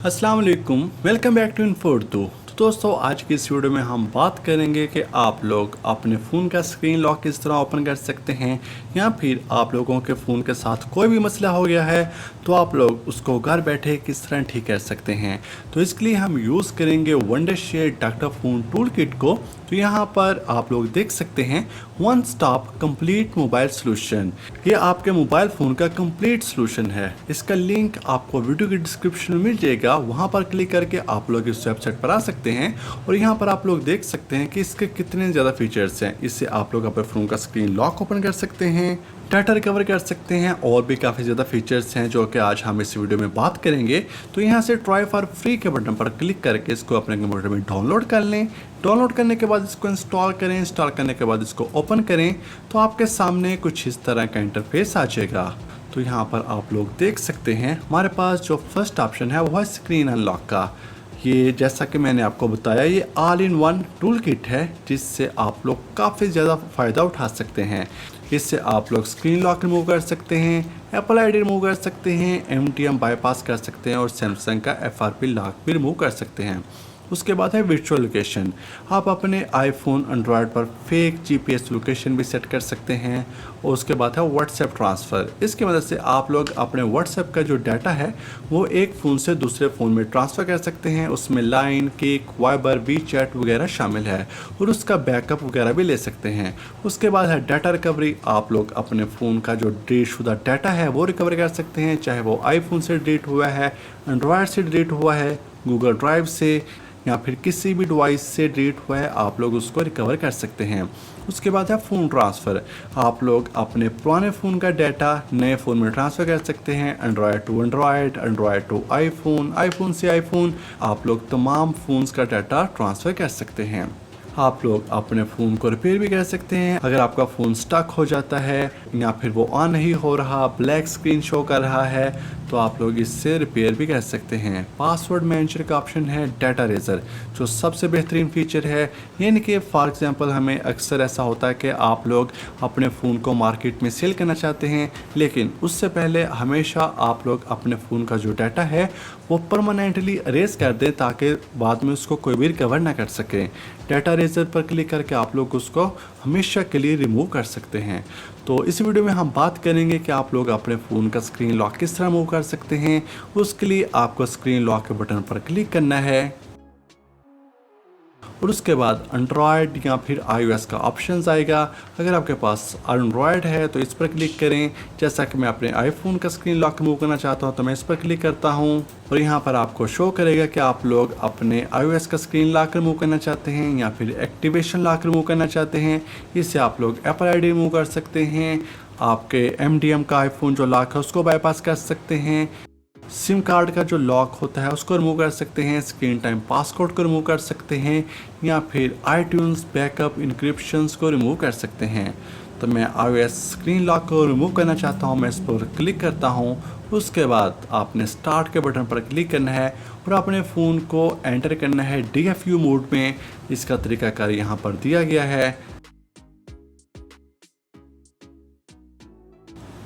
अस्सलाम वालेकुम, welcome back to info Urdu. तो दोस्तों, आज की इस वीडियो में हम बात करेंगे कि आप लोग अपने फ़ोन का स्क्रीन लॉक किस तरह ओपन कर सकते हैं, या फिर आप लोगों के फ़ोन के साथ कोई भी मसला हो गया है तो आप लोग उसको घर बैठे किस तरह ठीक कर सकते हैं। तो इसके लिए हम यूज़ करेंगे Wondershare doctor phone tool kit को। तो यहाँ पर आप लोग देख सकते हैं one stop complete mobile solution. ये आपके मोबाइल फ़ोन का कंप्लीट सोल्यूशन है। इसका लिंक आपको वीडियो के डिस्क्रिप्शन में मिल जाएगा, वहाँ पर क्लिक करके आप लोग इस वेबसाइट पर आ सकते हैं। और यहाँ पर आप लोग देख सकते हैं कि इसके कितने ज़्यादा फीचर्स हैं। इससे आप लोग अपने फ़ोन का स्क्रीन लॉक ओपन कर सकते हैं, डाटा रिकवर कर सकते हैं, और भी काफ़ी ज़्यादा फीचर्स हैं जो कि आज हम इस वीडियो में बात करेंगे। तो यहाँ से ट्राई फॉर फ्री के बटन पर क्लिक करके इसको अपने कंप्यूटर में डाउनलोड कर लें। डाउनलोड करने के बाद इसको इंस्टॉल करें। इंस्टॉल करने के बाद इसको ओपन करें तो आपके सामने कुछ इस तरह का इंटरफेस आ जाएगा। तो यहाँ पर आप लोग देख सकते हैं हमारे पास जो फर्स्ट ऑप्शन है वो है स्क्रीन अनलॉक का। ये जैसा कि मैंने आपको बताया, ये all in one tool kit है जिससे आप लोग काफ़ी ज़्यादा फ़ायदा उठा सकते हैं। इससे आप लोग स्क्रीन लॉक रिमूव कर सकते हैं, एप्पल आईडी रिमूव कर सकते हैं, एमटीएम बाईपास कर सकते हैं, और सैमसंग का एफआरपी लॉक भी रिमूव कर सकते हैं। उसके बाद है वर्चुअल लोकेशन। आप अपने आईफोन एंड्रॉयड पर फेक जीपीएस लोकेशन भी सेट कर सकते हैं। और उसके बाद है व्हाट्सएप ट्रांसफ़र। इसकी मदद से आप लोग अपने व्हाट्सएप का जो डाटा है वो एक फ़ोन से दूसरे फ़ोन में ट्रांसफ़र कर सकते हैं। उसमें Line, Kik, Viber, WeChat वगैरह शामिल है, और उसका बैकअप वगैरह भी ले सकते हैं। उसके बाद है डाटा रिकवरी। आप लोग अपने फ़ोन का जो डिलीट शुदा डाटा है वो रिकवर कर सकते हैं, चाहे वो आईफोन से डिलीट हुआ है, एंड्रॉयड से डिलीट हुआ है, गूगल ड्राइव से, या फिर किसी भी डिवाइस से डिलीट हुआ है, आप लोग उसको रिकवर कर सकते हैं। उसके बाद है फ़ोन ट्रांसफ़र। आप लोग अपने पुराने फ़ोन का डाटा नए फ़ोन में ट्रांसफ़र कर सकते हैं, Android to Android, Android to iPhone, iPhone से आईफोन। आप लोग तमाम फ़ोन्स का डाटा ट्रांसफ़र कर सकते हैं। आप लोग अपने फ़ोन को रिपेयर भी कर सकते हैं। अगर आपका फ़ोन स्टक हो जाता है या फिर वो ऑन नहीं हो रहा, ब्लैक स्क्रीन शो कर रहा है, तो आप लोग इससे रिपेयर भी कर सकते हैं। पासवर्ड मैनेजर का ऑप्शन है डाटा रेजर, जो सबसे बेहतरीन फीचर है। यानी कि फॉर एग्जांपल हमें अक्सर ऐसा होता है कि आप लोग अपने फ़ोन को मार्केट में सेल करना चाहते हैं, लेकिन उससे पहले हमेशा आप लोग अपने फ़ोन का जो डाटा है वो परमानेंटली अरेज कर दें, ताकि बाद में उसको कोई भी रिकवर ना कर सके। डाटा रेजर पर क्लिक करके आप लोग उसको हमेशा के लिए रिमूव कर सकते हैं। तो इस वीडियो में हम बात करेंगे कि आप लोग अपने फ़ोन का स्क्रीन लॉक किस तरह रिमूव कर सकते हैं। उसके लिए आपको स्क्रीन लॉक के बटन पर क्लिक करना है, और उसके बाद एंड्रॉयड या फिर iOS का ऑप्शन आएगा। अगर आपके पास एंड्रॉयड है तो इस पर क्लिक करें। जैसा कि मैं अपने आईफोन का स्क्रीन लॉक रिमूव करना चाहता हूं, तो मैं इस पर क्लिक करता हूं, और यहां पर आपको शो करेगा कि आप लोग अपने iOS का स्क्रीन लॉक रिमूव करना चाहते हैं या फिर एक्टिवेशन लॉक रिमूव करना चाहते हैं। इससे आप लोग एप्पल आईडी रिमूव कर सकते हैं, आपके एमडीएम का आईफोन जो लॉक है उसको बाईपास कर सकते हैं, सिम कार्ड का जो लॉक होता है उसको रिमूव कर सकते हैं, स्क्रीन टाइम पासकोड को रिमूव कर सकते हैं, या फिर आईट्यून्स बैकअप इंक्रिप्शंस को रिमूव कर सकते हैं। तो मैं iOS स्क्रीन लॉक को रिमूव करना चाहता हूं, मैं इस पर क्लिक करता हूं। उसके बाद आपने स्टार्ट के बटन पर क्लिक करना है और अपने फ़ोन को एंटर करना है DFU मोड में। इसका तरीकाकार यहाँ पर दिया गया है।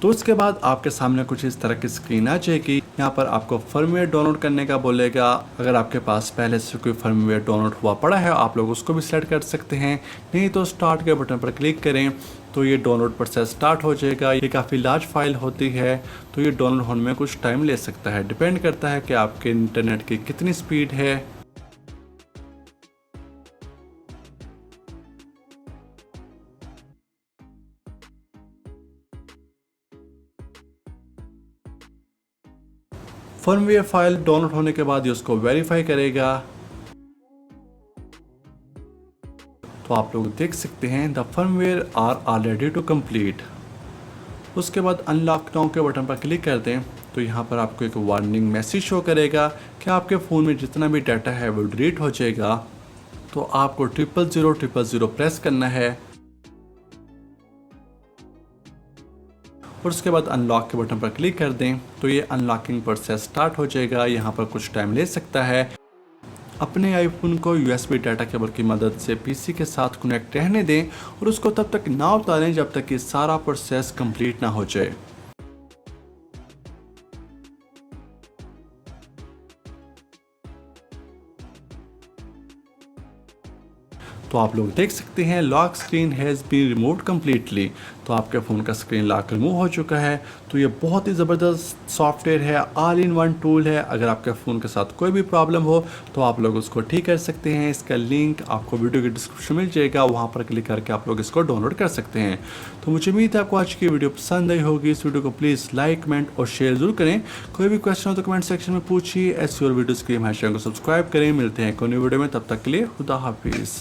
तो उसके बाद आपके सामने कुछ इस तरह की स्क्रीन आ जाएगी। यहाँ पर आपको फर्मवेयर डाउनलोड करने का बोलेगा। अगर आपके पास पहले से कोई फर्मवेयर डाउनलोड हुआ पड़ा है, आप लोग उसको भी सेलेक्ट कर सकते हैं। नहीं तो स्टार्ट के बटन पर क्लिक करें तो ये डाउनलोड प्रोसेस स्टार्ट हो जाएगा। ये काफ़ी लार्ज फाइल होती है, तो ये डाउनलोड होने में कुछ टाइम ले सकता है। डिपेंड करता है कि आपके इंटरनेट की कितनी स्पीड है। फर्मवेयर फाइल डाउनलोड होने के बाद ये उसको वेरीफाई करेगा। तो आप लोग देख सकते हैं the firmware are already to complete. उसके बाद अनलॉक नाउ के बटन पर क्लिक कर दें तो यहाँ पर आपको एक वार्निंग मैसेज शो करेगा कि आपके फ़ोन में जितना भी डाटा है वो डिलीट हो जाएगा। तो आपको 00000 प्रेस करना है, और उसके बाद अनलॉक के बटन पर क्लिक कर दें तो ये अनलॉकिंग प्रोसेस स्टार्ट हो जाएगा। यहाँ पर कुछ टाइम ले सकता है। अपने आईफोन को USB डाटा केबल की मदद से PC के साथ कनेक्ट रहने दें, और उसको तब तक ना उतारें जब तक कि सारा प्रोसेस कंप्लीट ना हो जाए। तो आप लोग देख सकते हैं lock screen has been removed completely. तो आपके फ़ोन का स्क्रीन लॉक रिमूव हो चुका है। तो ये बहुत ही ज़बरदस्त सॉफ्टवेयर है, ऑल इन वन टूल है। अगर आपके फ़ोन के साथ कोई भी प्रॉब्लम हो तो आप लोग उसको ठीक कर सकते हैं। इसका लिंक आपको वीडियो के डिस्क्रिप्शन मिल जाएगा, वहाँ पर क्लिक करके आप लोग इसको डाउनलोड कर सकते हैं। तो मुझे उम्मीद है आपको आज की वीडियो पसंद आई होगी। इस वीडियो को प्लीज़ लाइक, कमेंट और शेयर जरूर करें। कोई भी क्वेश्चन हो तो कमेंट सेक्शन में पूछिए। ऐसी और वीडियोज़ के लिए हमारे चैनल को सब्सक्राइब करें। मिलते हैं कोई नई वीडियो में, तब तक के लिए खुदा हाफिज़।